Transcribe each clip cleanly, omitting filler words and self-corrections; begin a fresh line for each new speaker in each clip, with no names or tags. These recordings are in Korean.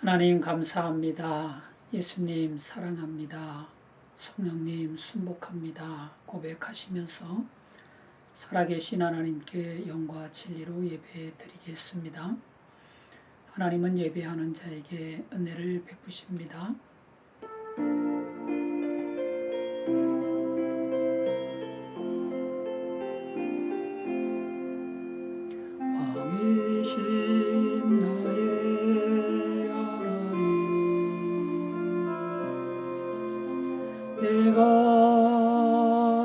하나님 감사합니다. 예수님 사랑합니다. 성령님 순복합니다. 고백하시면서 살아계신 하나님께 영과 진리로 예배 드리겠습니다. 하나님은 예배하는 자에게 은혜를 베푸십니다. 왕이신 나의 하나님, 내가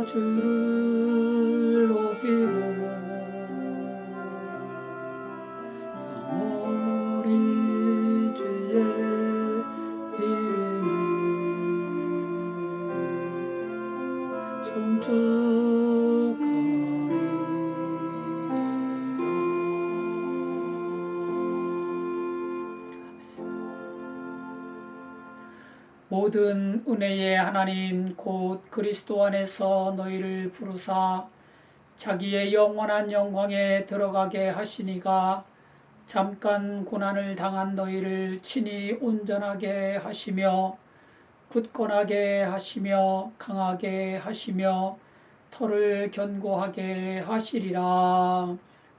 주를 높이고 영원히 주의 이름을 모든 은혜의 하나님 곧 그리스도 안에서 너희를 부르사 자기의 영원한 영광에 들어가게 하시니가 잠깐 고난을 당한 너희를 친히 온전하게 하시며 굳건하게 하시며 강하게 하시며 터를 견고하게 하시리라.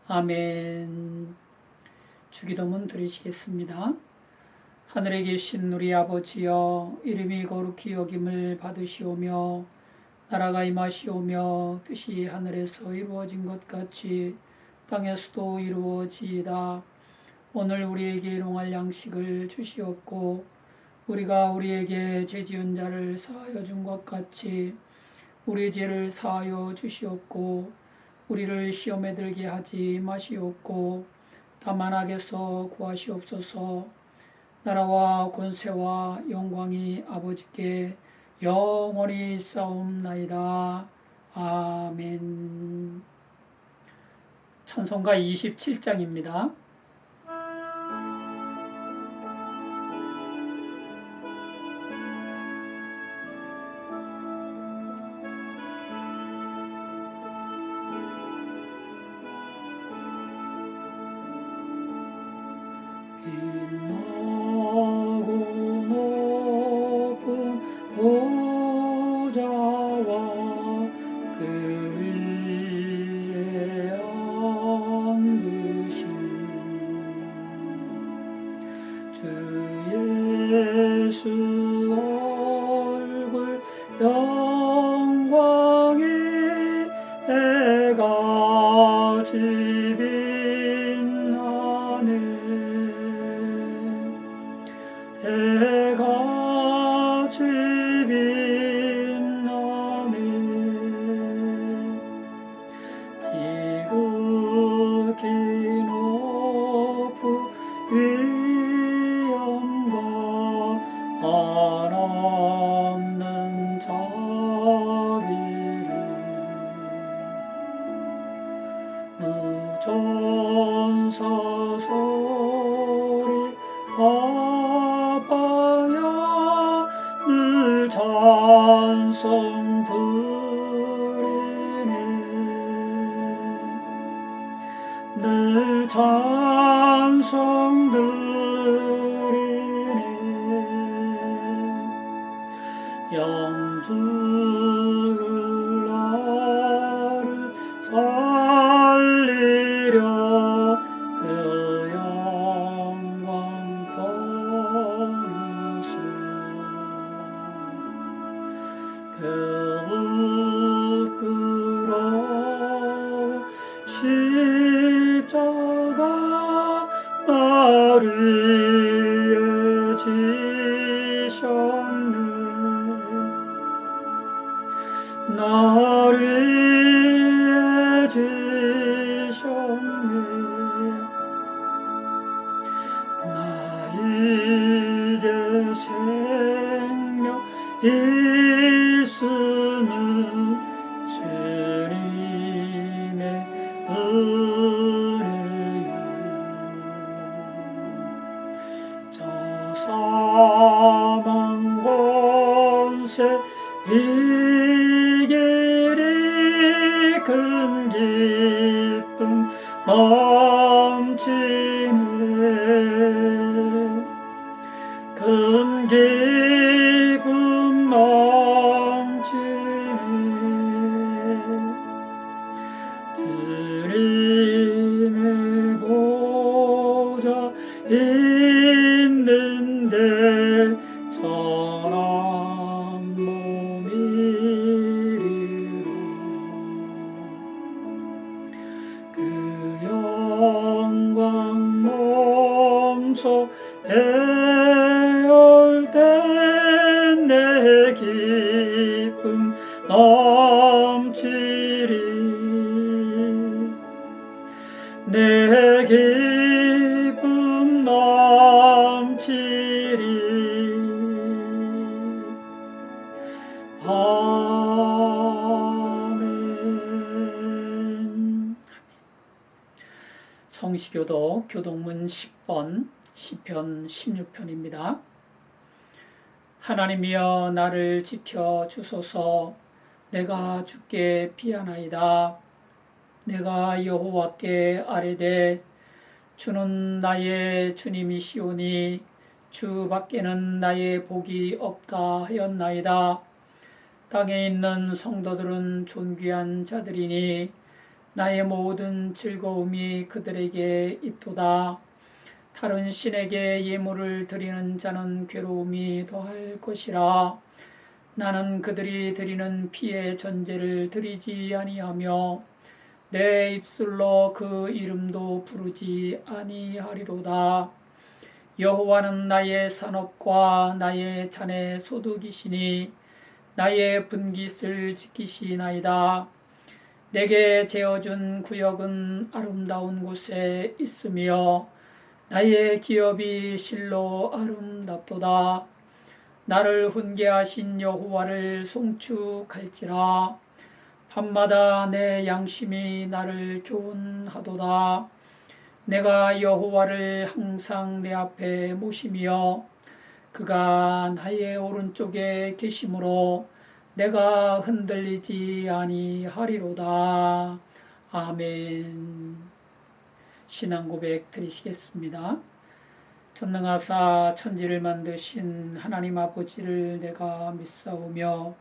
아멘. 주기도문 드리시겠습니다. 하늘에 계신 우리 아버지여, 이름이 거룩히 여김을 받으시오며 나라가 임하시오며 뜻이 하늘에서 이루어진 것 같이 땅에서도 이루어지이다. 오늘 우리에게 일용할 양식을 주시옵고 우리가 우리에게 죄지은 자를 사하여 준 것 같이 우리 죄를 사하여 주시옵고 우리를 시험에 들게 하지 마시옵고 다만 악에서 구하시옵소서. 나라와 권세와 영광이 아버지께 영원히 싸움나이다. 아멘. 찬송가 27장입니다. 있는데 사람 몸이리라. 그 영광 몸소 애올 때 내 기쁨 넘치리. 내 기쁨 넘치리. 아멘. 성시교도 교동문 10번 시편 16편입니다. 하나님이여 나를 지켜 주소서. 내가 주께 피하나이다. 내가 여호와께 아뢰되 주는 나의 주님이시오니 주 밖에는 나의 복이 없다 하였나이다. 땅에 있는 성도들은 존귀한 자들이니 나의 모든 즐거움이 그들에게 있도다. 다른 신에게 예물을 드리는 자는 괴로움이 더할 것이라. 나는 그들이 드리는 피의 전제를 드리지 아니하며 내 입술로 그 이름도 부르지 아니하리로다. 여호와는 나의 산업과 나의 잔의 소득이시니 나의 분깃을 지키시나이다. 내게 재어준 구역은 아름다운 곳에 있으며 나의 기업이 실로 아름답도다. 나를 훈계하신 여호와를 송축할지라. 밤마다 내 양심이 나를 교훈하도다. 내가 여호와를 항상 내 앞에 모시며 그가 나의 오른쪽에 계심으로 내가 흔들리지 아니하리로다. 아멘. 신앙고백 드리시겠습니다. 전능하사 천지를 만드신 하나님 아버지를 내가 믿사오며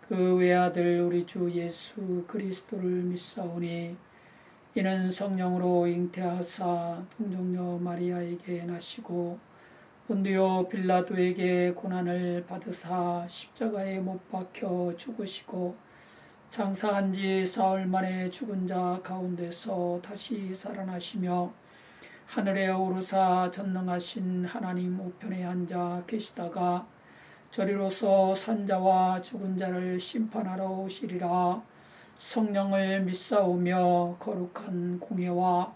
그 외아들 우리 주 예수 그리스도를 믿사오니 이는 성령으로 잉태하사 동정녀 마리아에게 나시고 본디오 빌라도에게 고난을 받으사 십자가에 못 박혀 죽으시고 장사한 지 사흘 만에 죽은 자 가운데서 다시 살아나시며 하늘에 오르사 전능하신 하나님 우편에 앉아 계시다가 저리로서 산자와 죽은 자를 심판하러 오시리라. 성령을 믿사오며 거룩한 공예와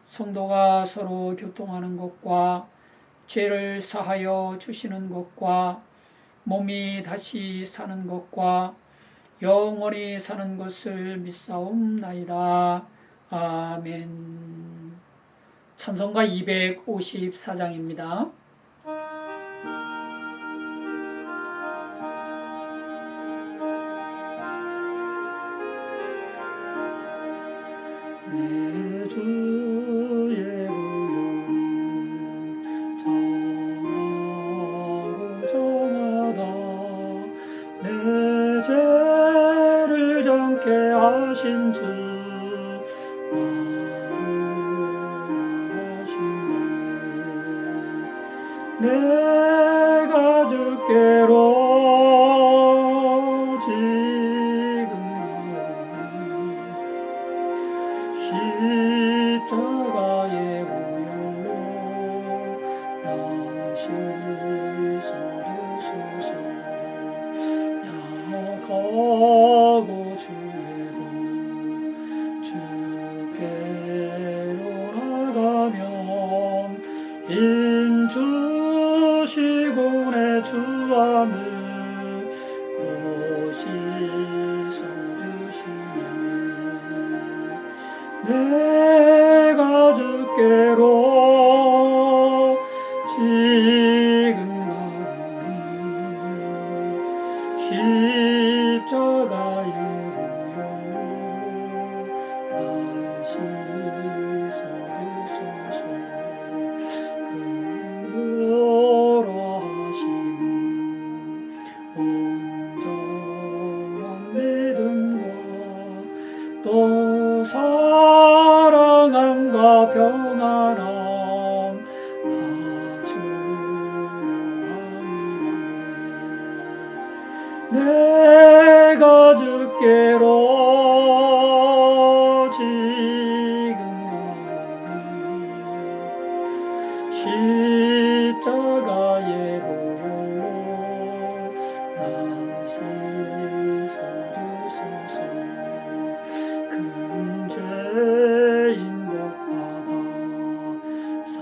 성도가 서로 교통하는 것과 죄를 사하여 주시는 것과 몸이 다시 사는 것과 영원히 사는 것을 믿사옵나이다. 아멘. 찬송가 254장입니다. 내 주의 구원은 정하고 정하다. 내 죄를 정케 하신 주 내가 주께로 지금 십자가의 보혈로 나 씻어주소서. 약하고 주에도 주께로 나가면 인주시고 내 주함을 또 씻어주시네. 내가 주께로 지금 가니 십자가의 보혈로 날 씻어주소서. 그러라 하심은 온전한 믿음과 또 사랑함과 평안함 다 십자가의 보혈로 나 씻어주소서. 큰 죄인 복받아 살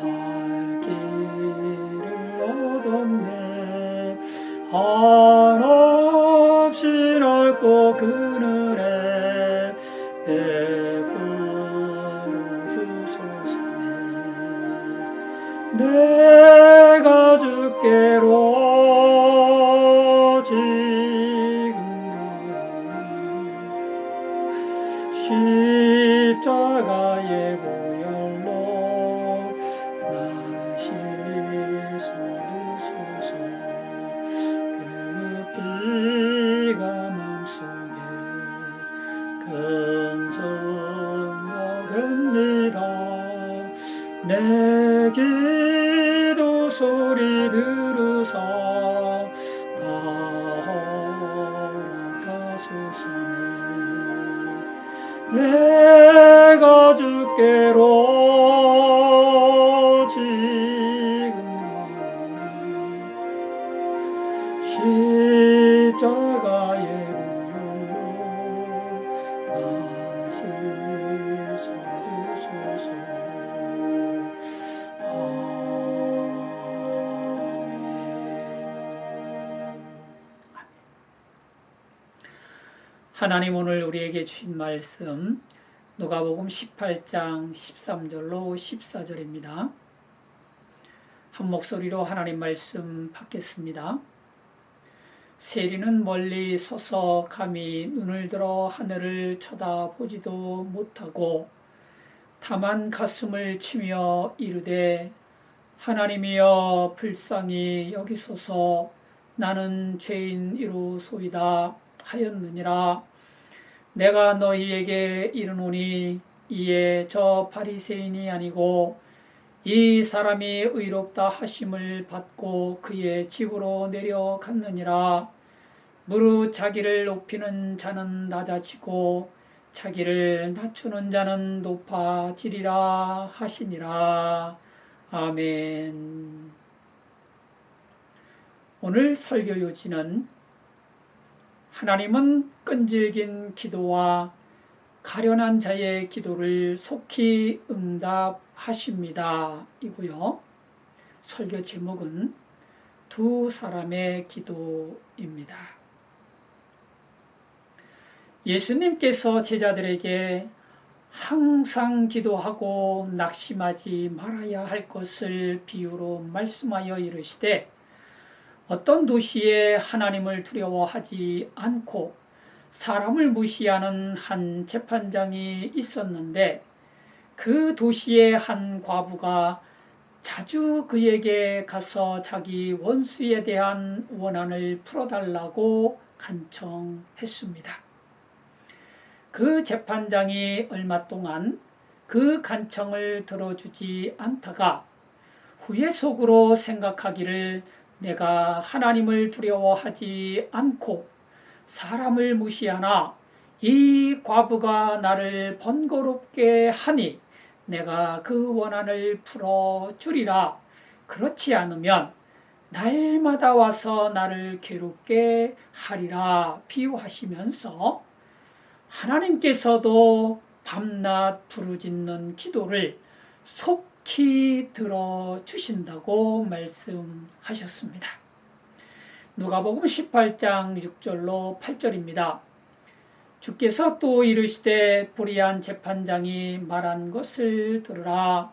길을 얻었네. 한없이 넓고 그늘에 베풀어 주소서네. 내가 주께로 지금 십자가의 보혈로 날 씻어주소서. 그 피가 맘속에 근성이 됩니다. 내 기도 소리 들으사 다 허락하소서네. 내가 주께로 지금 십자가의 보혈로 나 씻어주소서. 하나님, 오늘 우리에게 주신 말씀 누가복음 18장 13절로 14절입니다. 한 목소리로 하나님 말씀 받겠습니다. 세리는 멀리 서서 감히 눈을 들어 하늘을 쳐다보지도 못하고 다만 가슴을 치며 이르되 하나님이여 불쌍히 여기소서. 나는 죄인이로소이다 하였느니라. 내가 너희에게 이르노니 이에 저 바리새인이 아니고 이 사람이 의롭다 하심을 받고 그의 집으로 내려갔느니라. 무릇 자기를 높이는 자는 낮아지고 자기를 낮추는 자는 높아지리라 하시니라. 아멘. 오늘 설교 요지는 하나님은 끈질긴 기도와 가련한 자의 기도를 속히 응답하십니다 이고요. 설교 제목은 두 사람의 기도입니다. 예수님께서 제자들에게 항상 기도하고 낙심하지 말아야 할 것을 비유로 말씀하여 이르시되 어떤 도시에 하나님을 두려워하지 않고 사람을 무시하는 한 재판장이 있었는데 그 도시의 한 과부가 자주 그에게 가서 자기 원수에 대한 원한을 풀어달라고 간청했습니다. 그 재판장이 얼마 동안 그 간청을 들어주지 않다가 후에 속으로 생각하기를 내가 하나님을 두려워하지 않고 사람을 무시하나 이 과부가 나를 번거롭게 하니 내가 그 원한을 풀어주리라. 그렇지 않으면 날마다 와서 나를 괴롭게 하리라 비유하시면서 하나님께서도 밤낮 부르짖는 기도를 속히 들어주신다고 말씀하셨습니다. 누가복음 18장 6절로 8절입니다. 주께서 또 이르시되 불의한 재판장이 말한 것을 들으라.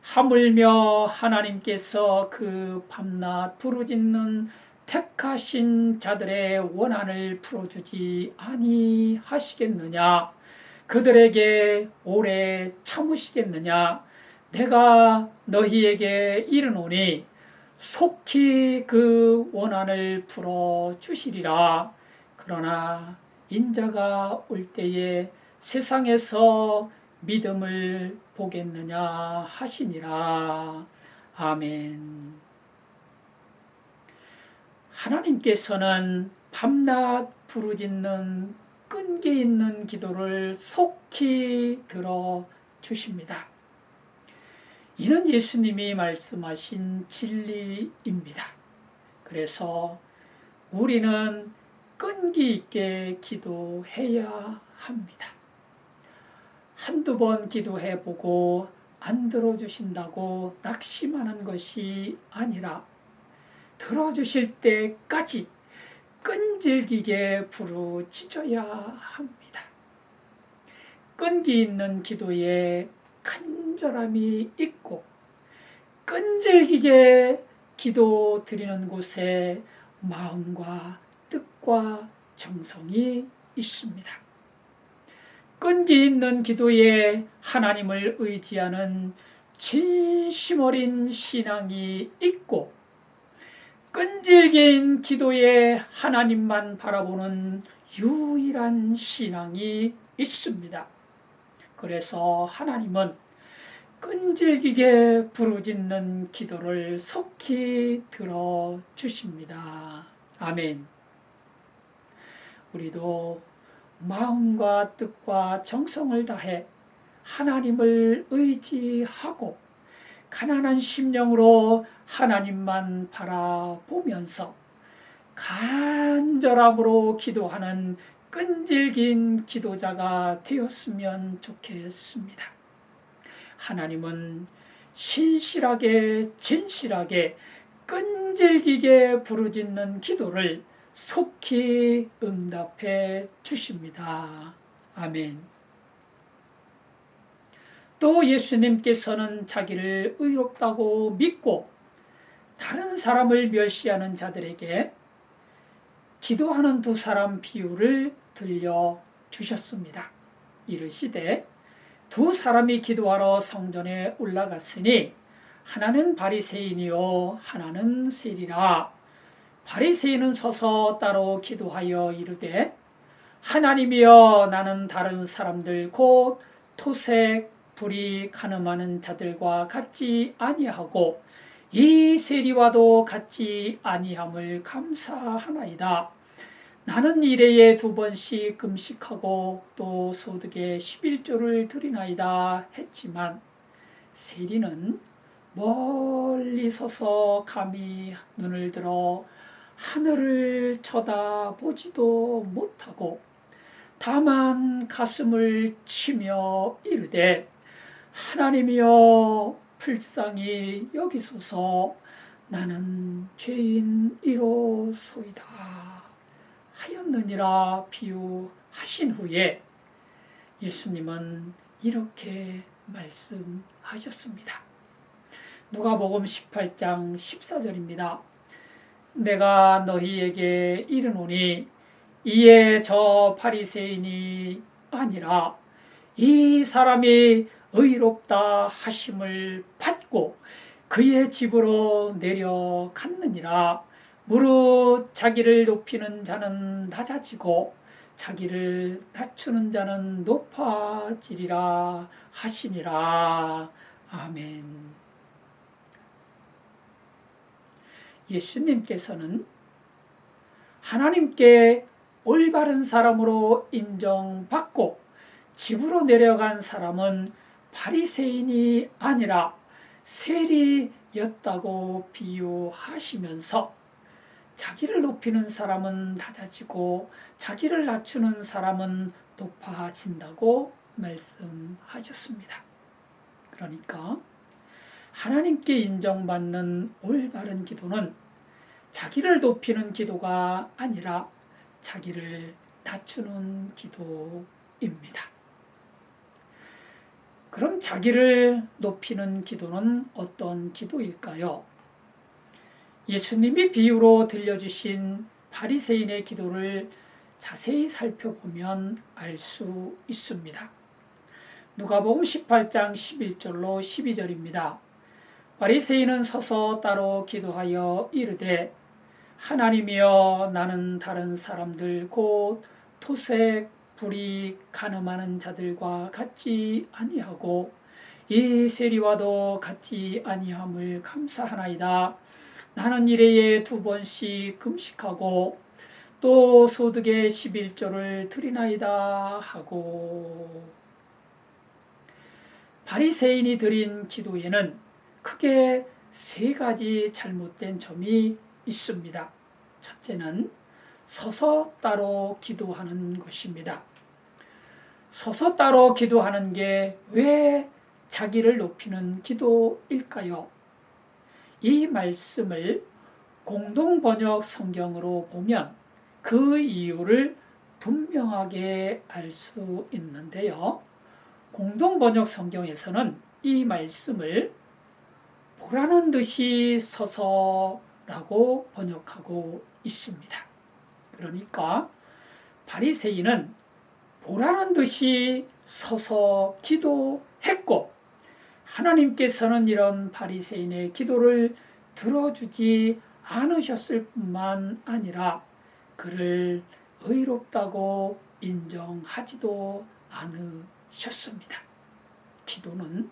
하물며 하나님께서 그 밤낮 부르짖는 택하신 자들의 원한을 풀어주지 아니하시겠느냐? 그들에게 오래 참으시겠느냐? 내가 너희에게 이르노니 속히 그 원한을 풀어주시리라. 그러나 인자가 올 때에 세상에서 믿음을 보겠느냐 하시니라. 아멘. 하나님께서는 밤낮 부르짖는 끈기 있는 기도를 속히 들어주십니다. 이는 예수님이 말씀하신 진리입니다. 그래서 우리는 끈기 있게 기도해야 합니다. 한두 번 기도해보고 안 들어주신다고 낙심하는 것이 아니라 들어주실 때까지 끈질기게 부르짖어야 합니다. 끈기 있는 기도에 간절함이 있고 끈질기게 기도 드리는 곳에 마음과 뜻과 정성이 있습니다. 끈기 있는 기도에 하나님을 의지하는 진심 어린 신앙이 있고 끈질긴 기도에 하나님만 바라보는 유일한 신앙이 있습니다. 그래서 하나님은 끈질기게 부르짖는 기도를 속히 들어주십니다. 아멘. 우리도 마음과 뜻과 정성을 다해 하나님을 의지하고 가난한 심령으로 하나님만 바라보면서 간절함으로 기도하는 끈질긴 기도자가 되었으면 좋겠습니다. 하나님은 신실하게 진실하게 끈질기게 부르짖는 기도를 속히 응답해 주십니다. 아멘. 또 예수님께서는 자기를 의롭다고 믿고 다른 사람을 멸시하는 자들에게 기도하는 두 사람 비유를 들려주셨습니다. 이르시되 두 사람이 기도하러 성전에 올라갔으니 하나는 바리새인이요 하나는 세리라. 바리새인은 서서 따로 기도하여 이르되 하나님이여 나는 다른 사람들 곧 토색 불이 간음하는 자들과 같지 아니하고 이 세리와도 같지 아니함을 감사하나이다. 나는 일해에 2번씩 금식하고 또 소득의 11조를 드리나이다 했지만 세리는 멀리 서서 감히 눈을 들어 하늘을 쳐다보지도 못하고 다만 가슴을 치며 이르되 하나님이여 불쌍히 여기소서 나는 죄인이로소이다 하였느니라 비유하신 후에 예수님은 이렇게 말씀하셨습니다. 누가복음 18장 14절입니다. 내가 너희에게 이르노니 이에 저 바리새인이 아니라 이 사람이 의롭다 하심을 받고 그의 집으로 내려갔느니라. 무릇 자기를 높이는 자는 낮아지고 자기를 낮추는 자는 높아지리라 하시니라. 아멘. 예수님께서는 하나님께 올바른 사람으로 인정받고 집으로 내려간 사람은 바리새인이 아니라 세리였다고 비유하시면서 자기를 높이는 사람은 낮아지고 자기를 낮추는 사람은 높아진다고 말씀하셨습니다. 그러니까 하나님께 인정받는 올바른 기도는 자기를 높이는 기도가 아니라 자기를 낮추는 기도입니다. 그럼 자기를 높이는 기도는 어떤 기도일까요? 예수님이 비유로 들려주신 바리새인의 기도를 자세히 살펴보면 알 수 있습니다. 누가복음 18장 11절로 12절입니다. 바리새인은 서서 따로 기도하여 이르되 하나님이여 나는 다른 사람들 곧 토색 불이 간음하는 자들과 같지 아니하고 이 세리와도 같지 아니함을 감사하나이다. 나는 일해에 2번씩 금식하고 또 소득의 11조를 드리나이다 하고 바리새인이 드린 기도에는 크게 세 가지 잘못된 점이 있습니다. 첫째는 서서 따로 기도하는 것입니다. 서서 따로 기도하는 게 왜 자기를 높이는 기도일까요? 이 말씀을 공동번역 성경으로 보면 그 이유를 분명하게 알 수 있는데요. 공동번역 성경에서는 이 말씀을 보라는 듯이 서서라고 번역하고 있습니다. 그러니까 바리새인은 보라는 듯이 서서 기도했고 하나님께서는 이런 바리새인의 기도를 들어주지 않으셨을 뿐만 아니라 그를 의롭다고 인정하지도 않으셨습니다. 기도는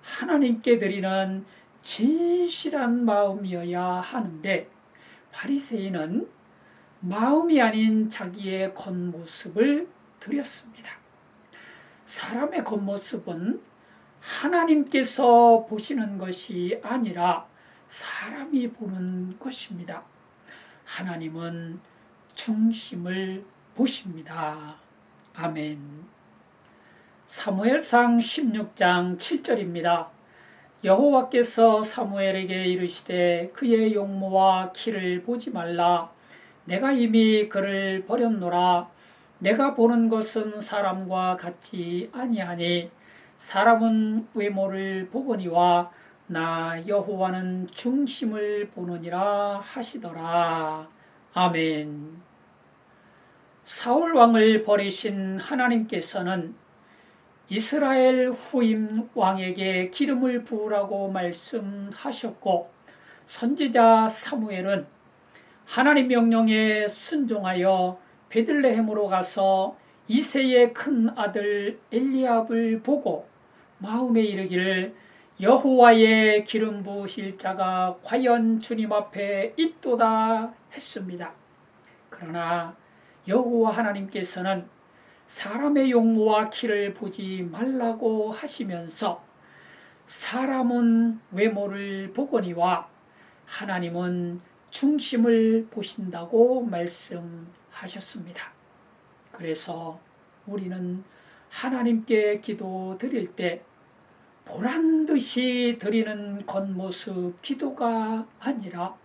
하나님께 드리는 진실한 마음이어야 하는데 바리새인은 마음이 아닌 자기의 겉모습을 드렸습니다. 사람의 겉모습은 하나님께서 보시는 것이 아니라 사람이 보는 것입니다. 하나님은 중심을 보십니다. 아멘. 사무엘상 16장 7절입니다. 여호와께서 사무엘에게 이르시되 그의 용모와 키를 보지 말라. 내가 이미 그를 버렸노라. 내가 보는 것은 사람과 같지 아니하니 사람은 외모를 보거니와 나 여호와는 중심을 보느니라 하시더라. 아멘. 사울 왕을 버리신 하나님께서는 이스라엘 후임 왕에게 기름을 부으라고 말씀하셨고 선지자 사무엘은 하나님 명령에 순종하여 베들레헴으로 가서 이새의 큰 아들 엘리압을 보고 마음에 이르기를 여호와의 기름 부으실 자가 과연 주님 앞에 있도다 했습니다. 그러나 여호와 하나님께서는 사람의 용모와 키를 보지 말라고 하시면서 사람은 외모를 보거니와 하나님은 중심을 보신다고 말씀하셨습니다. 그래서 우리는 하나님께 기도 드릴 때 보란듯이 드리는 겉모습 기도가 아니라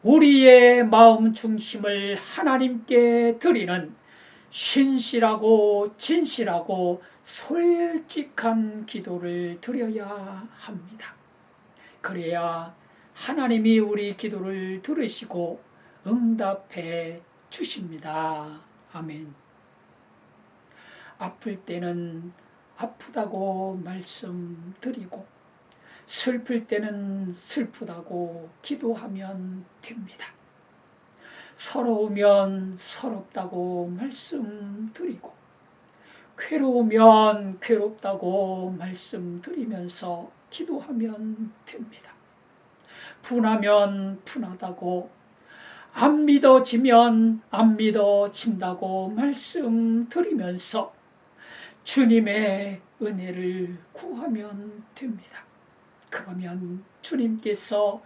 우리의 마음 중심을 하나님께 드리는 신실하고 진실하고 솔직한 기도를 드려야 합니다. 그래야 하나님이 우리 기도를 들으시고 응답해 주십니다. 아멘. 아플 때는 아프다고 말씀드리고 슬플 때는 슬프다고 기도하면 됩니다. 서러우면 서럽다고 말씀드리고 괴로우면 괴롭다고 말씀드리면서 기도하면 됩니다. 분하면 분하다고 안 믿어지면 안 믿어진다고 말씀드리면서 주님의 은혜를 구하면 됩니다. 그러면 주님께서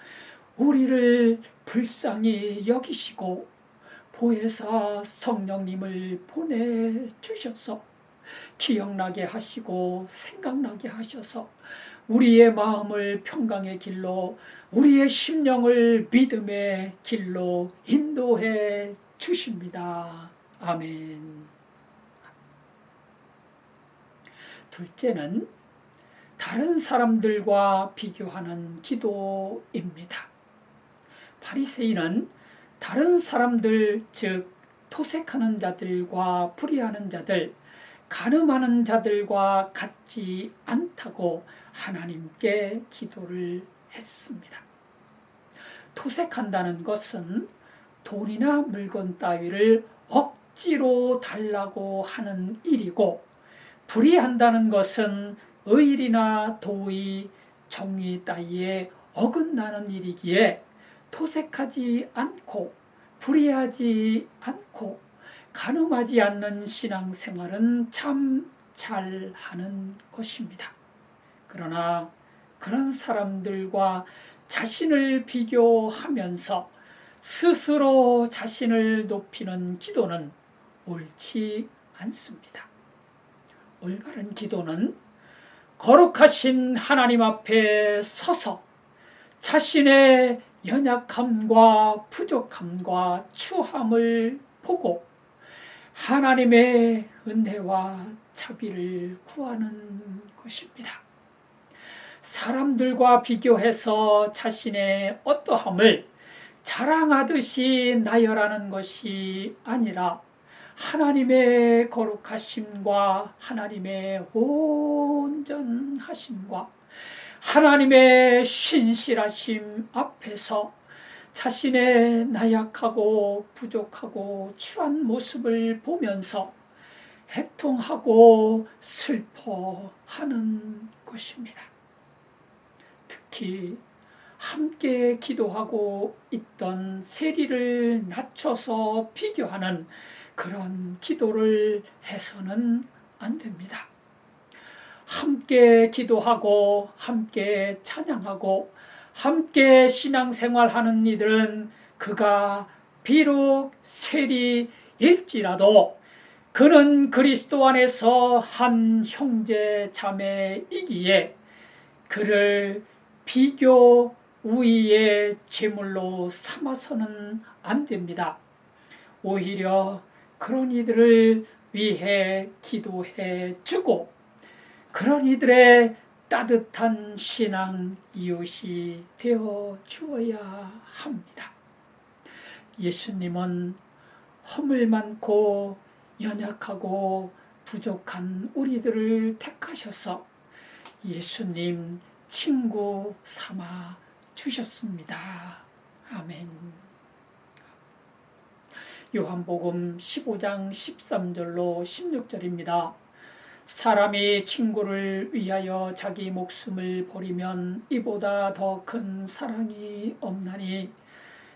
우리를 불쌍히 여기시고 보혜사 성령님을 보내주셔서 기억나게 하시고 생각나게 하셔서 우리의 마음을 평강의 길로 우리의 심령을 믿음의 길로 인도해 주십니다. 아멘. 둘째는 다른 사람들과 비교하는 기도입니다. 바리새인은 다른 사람들, 즉 토색하는 자들과 불의하는 자들, 간음하는 자들과 같지 않다고 하나님께 기도를 했습니다. 토색한다는 것은 돈이나 물건 따위를 억지로 달라고 하는 일이고, 불의한다는 것은 의리나 도의, 정의 따위에 어긋나는 일이기에 토색하지 않고 불의하지 않고 간음하지 않는 신앙생활은 참 잘하는 것입니다. 그러나 그런 사람들과 자신을 비교하면서 스스로 자신을 높이는 기도는 옳지 않습니다. 올바른 기도는 거룩하신 하나님 앞에 서서 자신의 연약함과 부족함과 추함을 보고 하나님의 은혜와 자비를 구하는 것입니다. 사람들과 비교해서 자신의 어떠함을 자랑하듯이 나열하는 것이 아니라 하나님의 거룩하심과 하나님의 온전하심과 하나님의 신실하심 앞에서 자신의 나약하고 부족하고 추한 모습을 보면서 애통하고 슬퍼하는 것입니다. 특히 함께 기도하고 있던 세리를 낮춰서 비교하는 그런 기도를 해서는 안 됩니다. 함께 기도하고 함께 찬양하고 함께 신앙생활하는 이들은 그가 비록 세리일지라도 그는 그리스도 안에서 한 형제 자매이기에 그를 비교 우위의 제물로 삼아서는 안 됩니다. 오히려 그런 이들을 위해 기도해 주고 그런 이들의 따뜻한 신앙 이웃이 되어 주어야 합니다. 예수님은 허물 많고 연약하고 부족한 우리들을 택하셔서 예수님 친구 삼아 주셨습니다. 아멘. 요한복음 15장 13절로 16절입니다. 사람이 친구를 위하여 자기 목숨을 버리면 이보다 더 큰 사랑이 없나니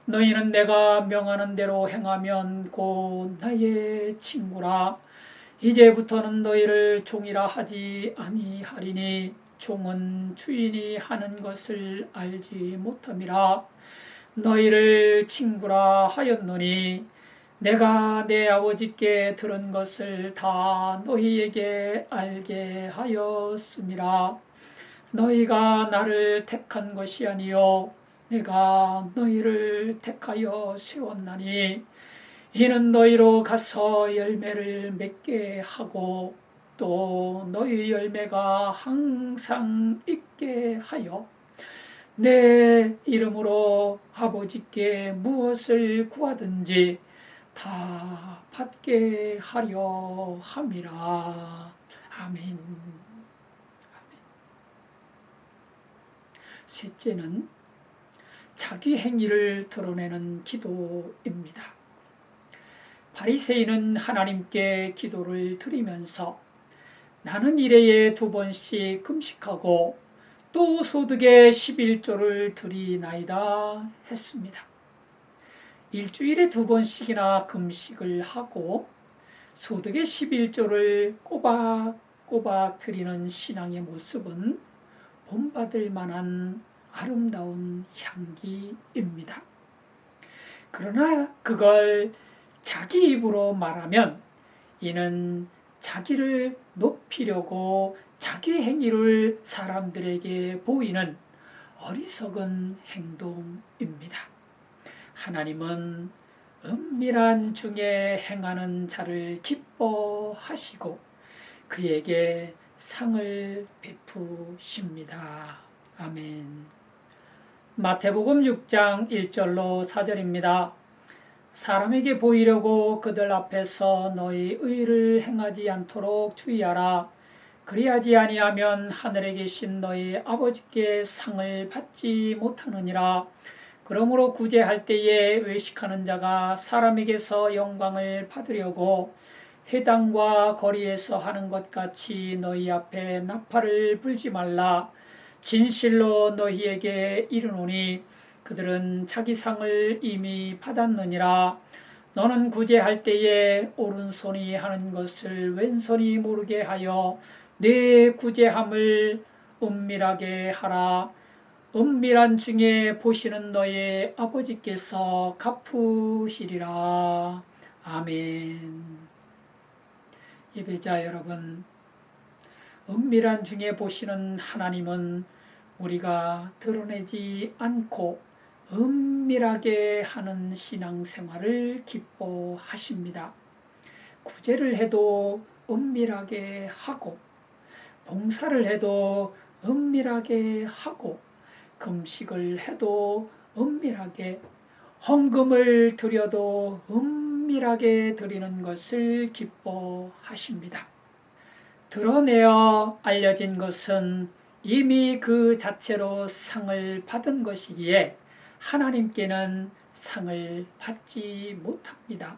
너희는 내가 명하는 대로 행하면 곧 나의 친구라. 이제부터는 너희를 종이라 하지 아니하리니 종은 주인이 하는 것을 알지 못함이라. 너희를 친구라 하였노니 내가 내 아버지께 들은 것을 다 너희에게 알게 하였음이라. 너희가 나를 택한 것이 아니요 내가 너희를 택하여 세웠나니 이는 너희로 가서 열매를 맺게 하고 또 너희 열매가 항상 있게 하여 내 이름으로 아버지께 무엇을 구하든지 다 받게 하려 함이라. 아멘. 셋째는 자기 행위를 드러내는 기도입니다. 바리새인은 하나님께 기도를 드리면서 나는 일회에 2번씩 금식하고 또 소득의 11조를 드리나이다 했습니다. 일주일에 2번씩이나 금식을 하고 소득의 11조를 꼬박꼬박 드리는 신앙의 모습은 본받을 만한 아름다운 향기입니다. 그러나 그걸 자기 입으로 말하면 이는 자기를 높이려고 자기 행위를 사람들에게 보이는 어리석은 행동입니다. 하나님은 은밀한 중에 행하는 자를 기뻐하시고 그에게 상을 베푸십니다. 아멘. 마태복음 6장 1절로 4절입니다. 사람에게 보이려고 그들 앞에서 너희 의를 행하지 않도록 주의하라. 그리하지 아니하면 하늘에 계신 너희 아버지께 상을 받지 못하느니라. 그러므로 구제할 때에 외식하는 자가 사람에게서 영광을 받으려고 회당과 거리에서 하는 것 같이 너희 앞에 나팔을 불지 말라. 진실로 너희에게 이르노니 그들은 자기 상을 이미 받았느니라. 너는 구제할 때에 오른손이 하는 것을 왼손이 모르게 하여 내 구제함을 은밀하게 하라. 은밀한 중에 보시는 너의 아버지께서 갚으시리라. 아멘. 예배자 여러분, 은밀한 중에 보시는 하나님은 우리가 드러내지 않고 은밀하게 하는 신앙생활을 기뻐하십니다. 구제를 해도 은밀하게 하고, 봉사를 해도 은밀하게 하고, 금식을 해도 은밀하게, 헌금을 드려도 은밀하게 드리는 것을 기뻐하십니다. 드러내어 알려진 것은 이미 그 자체로 상을 받은 것이기에 하나님께는 상을 받지 못합니다.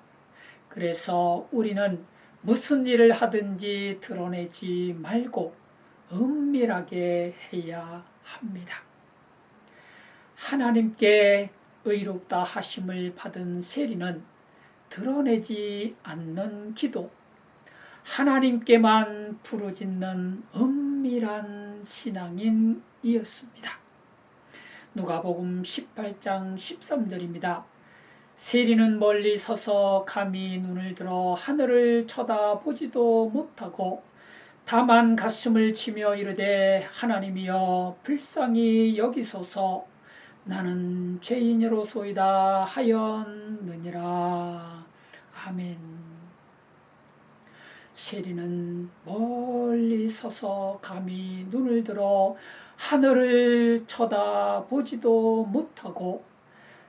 그래서 우리는 무슨 일을 하든지 드러내지 말고 은밀하게 해야 합니다. 하나님께 의롭다 하심을 받은 세리는 드러내지 않는 기도, 하나님께만 부르짖는 은밀한 신앙인이었습니다. 누가복음 18장 13절입니다. 세리는 멀리 서서 감히 눈을 들어 하늘을 쳐다보지도 못하고 다만 가슴을 치며 이르되 하나님이여 불쌍히 여기소서 나는 죄인으로소이다 하였느니라. 아멘. 세리는 멀리 서서 감히 눈을 들어 하늘을 쳐다보지도 못하고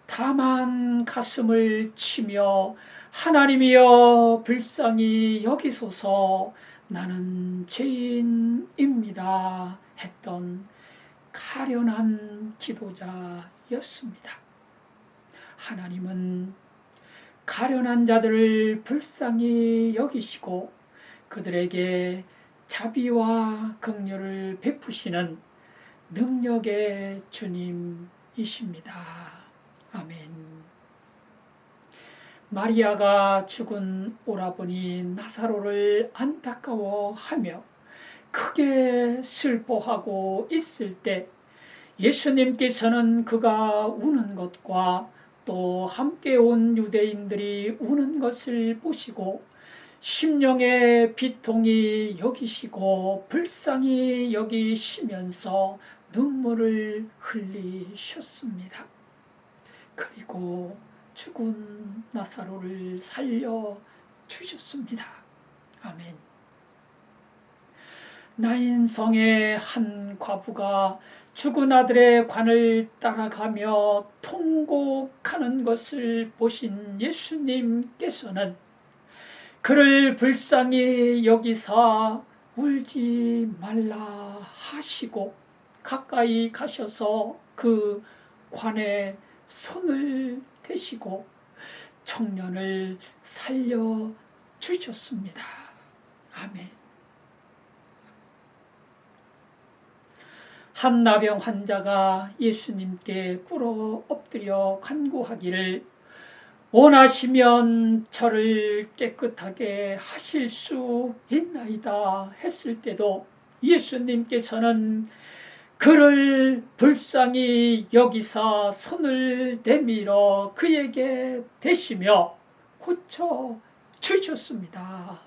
다만 가슴을 치며 하나님이여 불쌍히 여기소서 나는 죄인입니다 했던 가련한 기도자였습니다. 하나님은 가련한 자들을 불쌍히 여기시고 그들에게 자비와 긍휼을 베푸시는 능력의 주님이십니다. 아멘. 마리아가 죽은 오라버니 나사로를 안타까워하며 크게 슬퍼하고 있을 때 예수님께서는 그가 우는 것과 또 함께 온 유대인들이 우는 것을 보시고 심령의 비통이 여기시고 불쌍히 여기시면서 눈물을 흘리셨습니다. 그리고 죽은 나사로를 살려주셨습니다. 아멘. 나인성의 한 과부가 죽은 아들의 관을 따라가며 통곡하는 것을 보신 예수님께서는 그를 불쌍히 여기사 울지 말라 하시고 가까이 가셔서 그 관에 손을 대시고 청년을 살려주셨습니다. 아멘. 한 나병 환자가 예수님께 꿇어 엎드려 간구하기를 원하시면 저를 깨끗하게 하실 수 있나이다 했을 때도 예수님께서는 그를 불쌍히 여기사 손을 내밀어 그에게 대시며 고쳐 주셨습니다.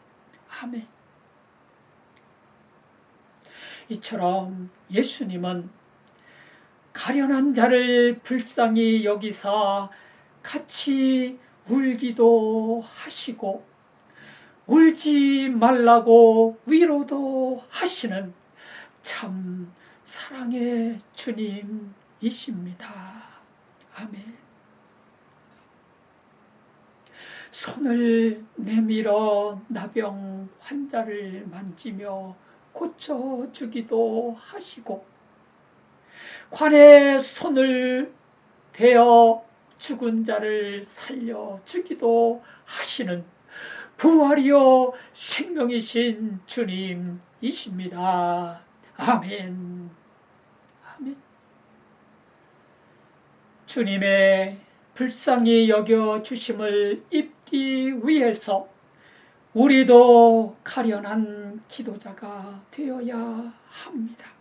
아멘. 이처럼 예수님은 가련한 자를 불쌍히 여기사 같이 울기도 하시고 울지 말라고 위로도 하시는 참 사랑의 주님이십니다. 아멘. 손을 내밀어 나병 환자를 만지며 고쳐주기도 하시고 관에 손을 대어 죽은 자를 살려주기도 하시는 부활이요 생명이신 주님이십니다. 아멘. 아멘. 주님의 불쌍히 여겨주심을 입기 위해서 우리도 가련한 기도자가 되어야 합니다.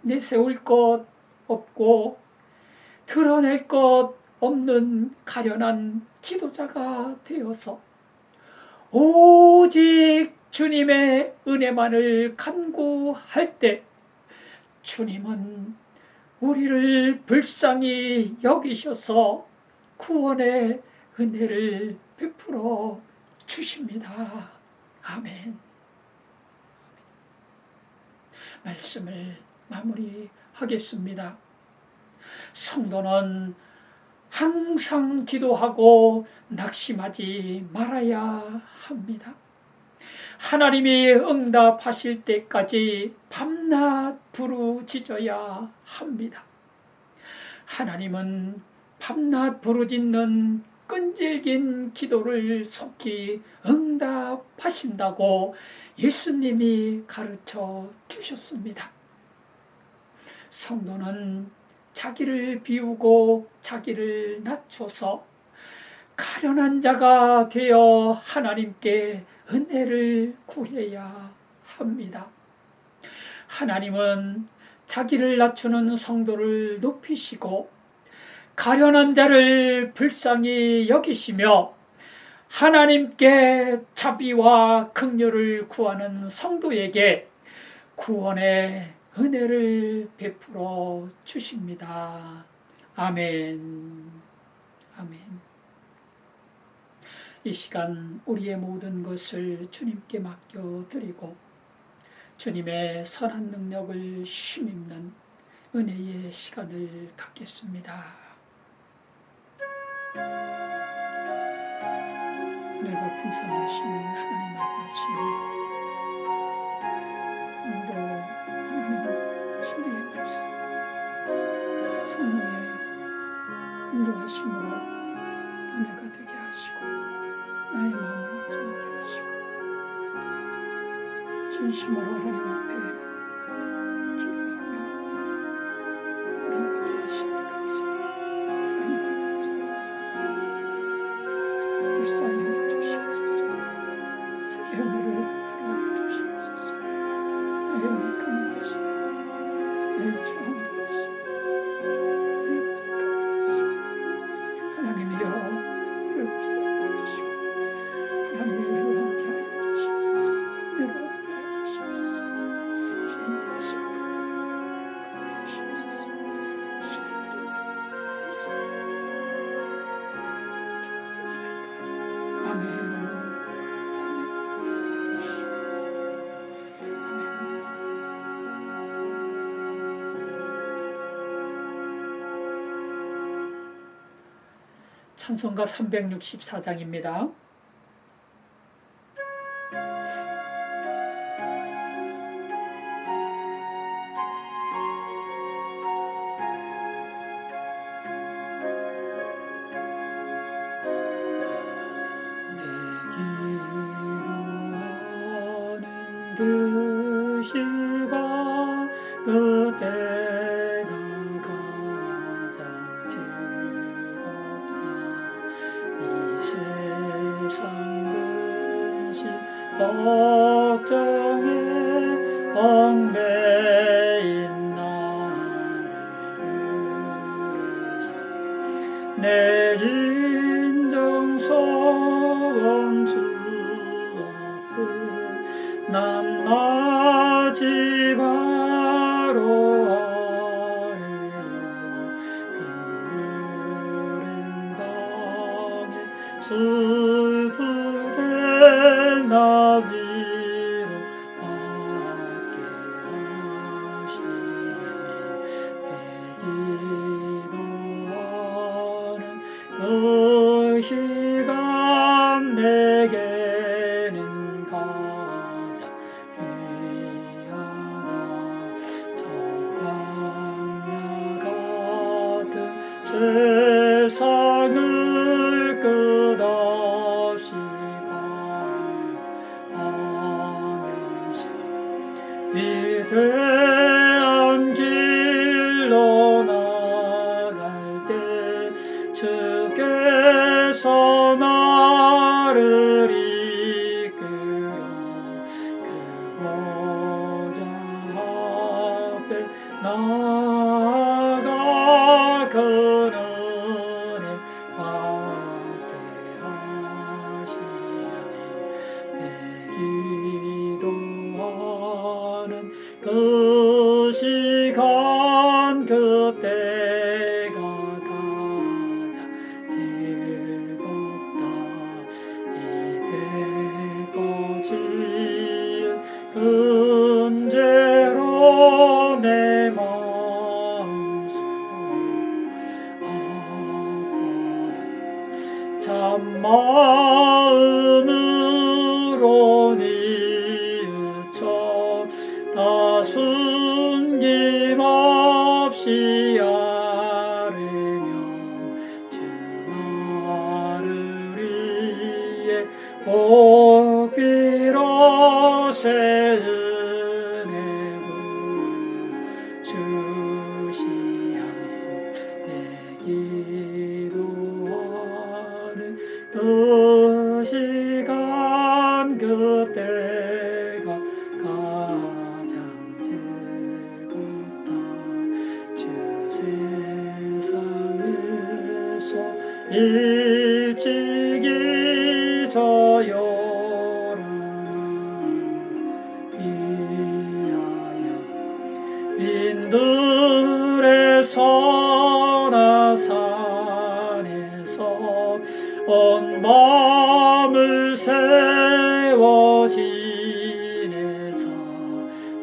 내세울 것 없고 드러낼 것 없는 가련한 기도자가 되어서 오직 주님의 은혜만을 간구할 때 주님은 우리를 불쌍히 여기셔서 구원의 은혜를 베풀어 주십니다. 아멘. 말씀을 마무리하겠습니다. 성도는 항상 기도하고 낙심하지 말아야 합니다. 하나님이 응답하실 때까지 밤낮 부르짖어야 합니다. 하나님은 밤낮 부르짖는 끈질긴 기도를 속히 응답하신다고 예수님이 가르쳐 주셨습니다. 성도는 자기를 비우고 자기를 낮춰서 가련한 자가 되어 하나님께 은혜를 구해야 합니다. 하나님은 자기를 낮추는 성도를 높이시고 가련한 자를 불쌍히 여기시며 하나님께 자비와 긍휼을 구하는 성도에게 구원의 은혜를 베풀어 주십니다. 아멘. 아멘. 이 시간 우리의 모든 것을 주님께 맡겨드리고 주님의 선한 능력을 힘입는 은혜의 시간을 갖겠습니다. 내가 풍성하신 하나님 아버지, 오늘도 하나님 주님의 말씀 성령의 인도하심으로 은혜가 되게 하시고 나의 마음을 정하게 하시고 진심으로 하나님 앞에 기도하며 나오게 하시니 감사합니다. 하나님 아버지 불쌍히 여겨주시옵소서. 제게 은혜를 베풀어 주시옵소서. 나의 은혜 강구하시고 나의 주함 되시고 나의 부족함 되시고 하나님이여 우리를 불쌍히 여주시고 하나님의 우리와 함께 하여 주시옵소서. 우리와 함께 하여 주시옵소서. 주님 되시고 주시옵소서. 주님을 감사합니다. 아멘. 찬송가 364장입니다. 그 시간 그때가 가장 즐겁다. 이 세상 근심 걱정에 얽매인 나를 위해서 내 진정 소원 주 앞에 난 나지 바로 아래로 그늘은 땅에 슬프된 나비로 밖에 하시니 기도하는 그 시간 내게는 가장 귀하다. 저광야 같은 세상을 끝없이 가면서 위대한 길로 나갈 때 주께서 나를 이끌어 그 보좌 앞에 나 참마음으로 뉘우쳐 다 숨김없이 아뢰며 주 나를 위해 복비로 새 은혜 주시하고 내 기도하는 그 시간 그때가 가장 즐겁다. 주 세상에서 일찍이 저요란을 위하여 인들의 선한 산에서 온 밤을 세워 지내사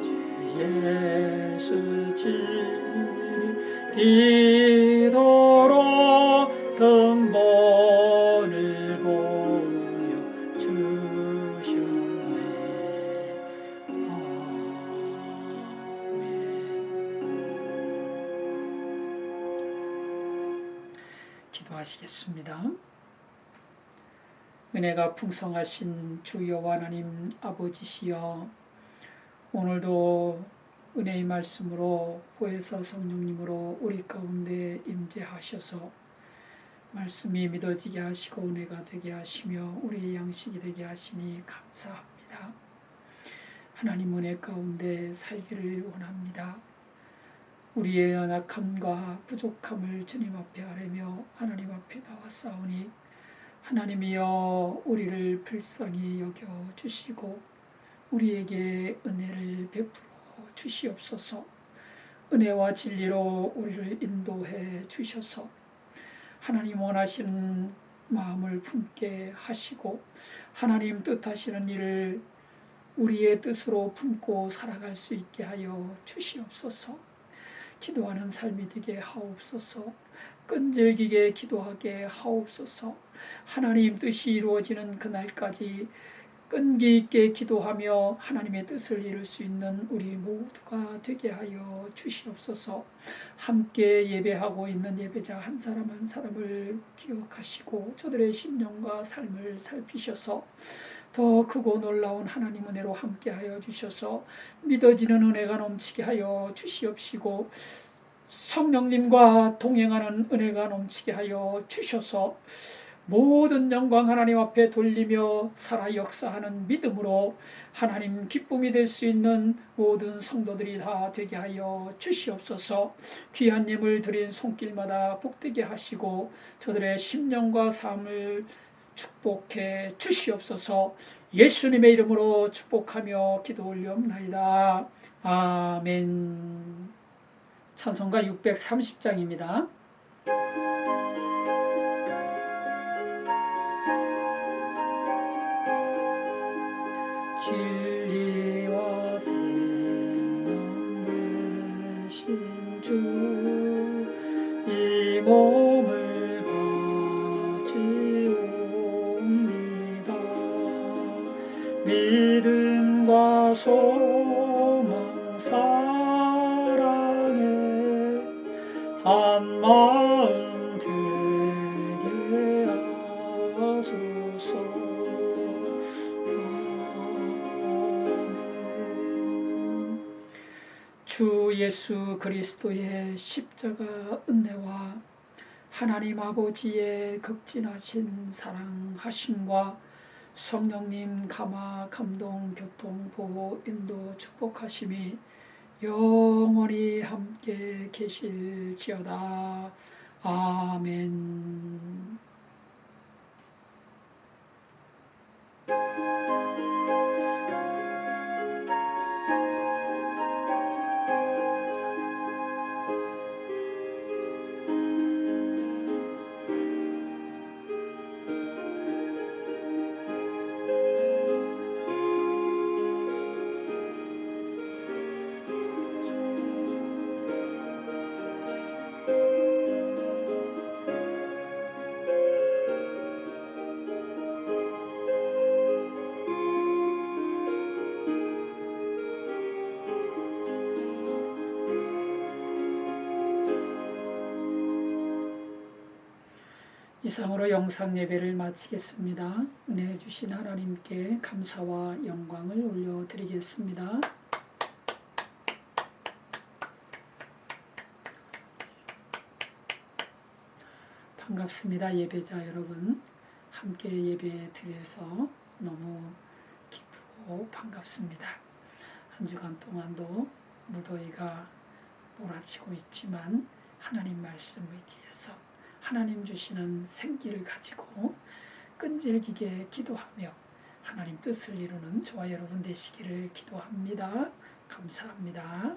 주 예수 기도로 근본을 보여주셨네. 기도하시겠습니다. 은혜가 풍성하신 주 여호와 하나님 아버지시여, 오늘도 은혜의 말씀으로 보혜사 성령님으로 우리 가운데 임재하셔서 말씀이 믿어지게 하시고 은혜가 되게 하시며 우리의 양식이 되게 하시니 감사합니다. 하나님 은혜 가운데 살기를 원합니다. 우리의 연약함과 부족함을 주님 앞에 아뢰며 하나님 앞에 나왔사오니 하나님이여 우리를 불쌍히 여겨주시고 우리에게 은혜를 베풀어 주시옵소서. 은혜와 진리로 우리를 인도해 주셔서 하나님 원하시는 마음을 품게 하시고 하나님 뜻하시는 일을 우리의 뜻으로 품고 살아갈 수 있게 하여 주시옵소서. 기도하는 삶이 되게 하옵소서. 끈질기게 기도하게 하옵소서. 하나님 뜻이 이루어지는 그날까지 끈기 있게 기도하며 하나님의 뜻을 이룰 수 있는 우리 모두가 되게 하여 주시옵소서. 함께 예배하고 있는 예배자 한 사람 한 사람을 기억하시고 저들의 심령과 삶을 살피셔서 더 크고 놀라운 하나님 은혜로 함께하여 주셔서 믿어지는 은혜가 넘치게 하여 주시옵시고 성령님과 동행하는 은혜가 넘치게 하여 주셔서 모든 영광 하나님 앞에 돌리며 살아 역사하는 믿음으로 하나님 기쁨이 될 수 있는 모든 성도들이 다 되게 하여 주시옵소서. 귀한 예물 드린 손길마다 복되게 하시고 저들의 심령과 삶을 축복해 주시옵소서. 예수님의 이름으로 축복하며 기도 올려옵나이다. 아멘. 찬송가 630장입니다. 진리와 생명 되신 주, 이 몸을 바치옵니다. 믿음과 소망 사랑에 한 마음 되게 하소서. 주 예수 그리스도의 십자가 은혜와 하나님 아버지의 극진하신 사랑하심과 성령님 감화 감동 교통 보호 인도 축복하심이 영원히 함께 계실지어다. 아멘. 이상으로 영상 예배를 마치겠습니다. 은혜 주신 하나님께 감사와 영광을 올려드리겠습니다. 반갑습니다. 예배자 여러분, 함께 예배 드려서 너무 기쁘고 반갑습니다. 한 주간 동안도 무더위가 몰아치고 있지만 하나님 말씀 의지해서 하나님 주시는 생기를 가지고 끈질기게 기도하며 하나님 뜻을 이루는 저와 여러분 되시기를 기도합니다. 감사합니다.